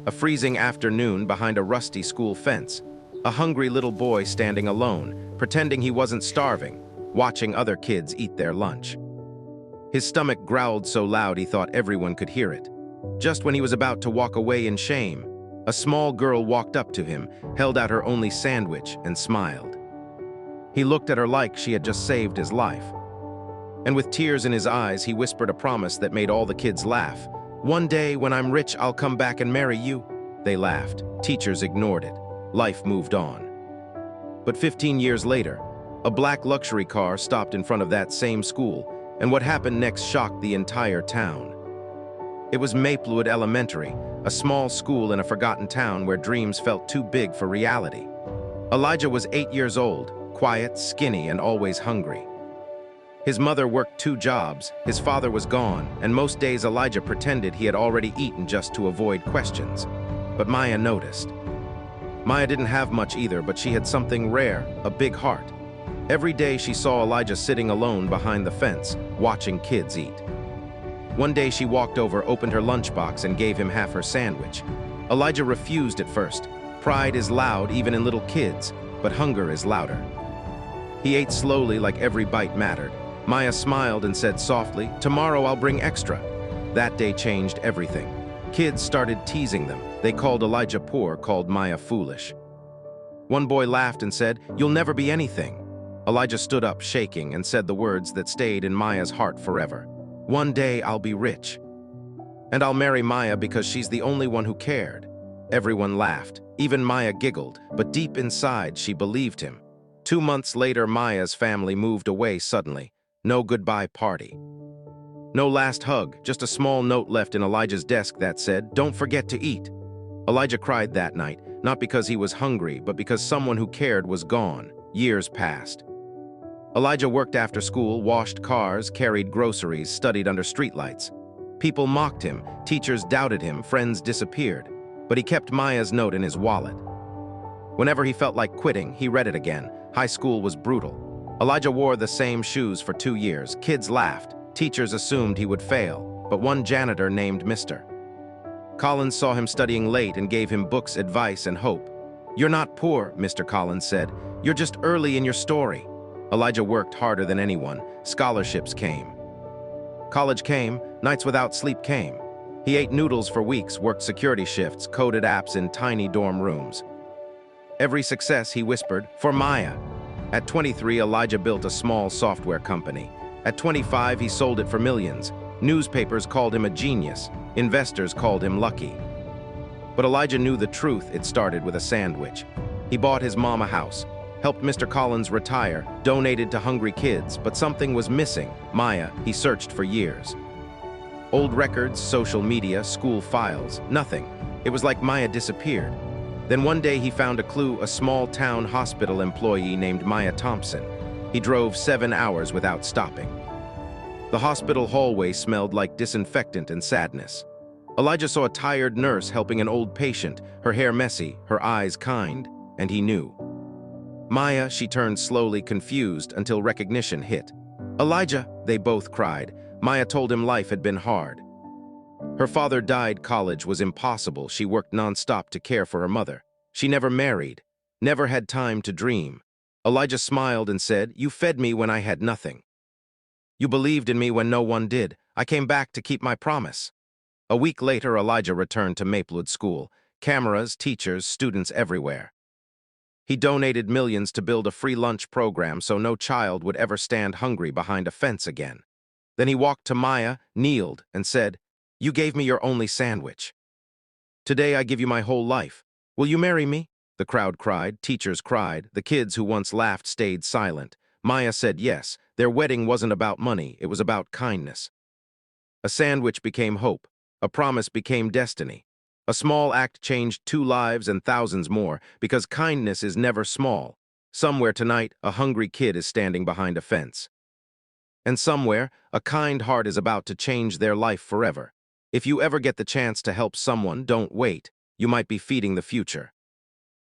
A freezing afternoon behind a rusty school fence. A hungry little boy standing alone, pretending he wasn't starving, watching other kids eat their lunch. His stomach growled so loud he thought everyone could hear it. Just when he was about to walk away in shame, a small girl walked up to him, held out her only sandwich, and smiled. He looked at her like she had just saved his life. And with tears in his eyes, he whispered a promise that made all the kids laugh. "One day, when I'm rich, I'll come back and marry you." They laughed. Teachers ignored it. Life moved on. But 15 years later, a black luxury car stopped in front of that same school, and what happened next shocked the entire town. It was Maplewood Elementary, a small school in a forgotten town where dreams felt too big for reality. Elijah was 8 years old, quiet, skinny, and always hungry. His mother worked 2 jobs, his father was gone, and most days Elijah pretended he had already eaten just to avoid questions. But Maya noticed. Maya didn't have much either, but she had something rare, a big heart. Every day she saw Elijah sitting alone behind the fence, watching kids eat. One day she walked over, opened her lunchbox, and gave him half her sandwich. Elijah refused at first. Pride is loud even in little kids, but hunger is louder. He ate slowly like every bite mattered. Maya smiled and said softly, "Tomorrow I'll bring extra." That day changed everything. Kids started teasing them. They called Elijah poor, called Maya foolish. One boy laughed and said, "You'll never be anything." Elijah stood up, shaking, and said the words that stayed in Maya's heart forever. "One day I'll be rich. And I'll marry Maya because she's the only one who cared." Everyone laughed. Even Maya giggled, but deep inside she believed him. 2 months later, Maya's family moved away suddenly. No goodbye party. No last hug, just a small note left in Elijah's desk that said, "Don't forget to eat." Elijah cried that night, not because he was hungry, but because someone who cared was gone. Years passed. Elijah worked after school, washed cars, carried groceries, studied under streetlights. People mocked him, teachers doubted him, friends disappeared. But he kept Maya's note in his wallet. Whenever he felt like quitting, he read it again. High school was brutal. Elijah wore the same shoes for 2 years. Kids laughed. Teachers assumed he would fail. But one janitor named Mr. Collins saw him studying late and gave him books, advice, and hope. "You're not poor," Mr. Collins said. "You're just early in your story." Elijah worked harder than anyone. Scholarships came. College came. Nights without sleep came. He ate noodles for weeks, worked security shifts, coded apps in tiny dorm rooms. Every success, he whispered, "For Maya." At 23, Elijah built a small software company. At 25, he sold it for millions. Newspapers called him a genius. Investors called him lucky. But Elijah knew the truth. It started with a sandwich. He bought his mom a house, helped Mr. Collins retire, donated to hungry kids, but something was missing. Maya, he searched for years. Old records, social media, school files, nothing. It was like Maya disappeared. Then one day he found a clue, a small-town hospital employee named Maya Thompson. He drove 7 hours without stopping. The hospital hallway smelled like disinfectant and sadness. Elijah saw a tired nurse helping an old patient, her hair messy, her eyes kind, and he knew. "Maya," she turned slowly, confused, until recognition hit. "Elijah," they both cried. Maya told him life had been hard. Her father died, college was impossible, she worked nonstop to care for her mother. She never married, never had time to dream. Elijah smiled and said, "You fed me when I had nothing. You believed in me when no one did. I came back to keep my promise." A week later, Elijah returned to Maplewood School. Cameras, teachers, students everywhere. He donated millions to build a free lunch program so no child would ever stand hungry behind a fence again. Then he walked to Maya, kneeled, and said, "You gave me your only sandwich. Today I give you my whole life. Will you marry me?" The crowd cried, teachers cried, the kids who once laughed stayed silent. Maya said yes. Their wedding wasn't about money, it was about kindness. A sandwich became hope. A promise became destiny. A small act changed 2 lives and thousands more, because kindness is never small. Somewhere tonight, a hungry kid is standing behind a fence. And somewhere, a kind heart is about to change their life forever. If you ever get the chance to help someone, don't wait. You might be feeding the future.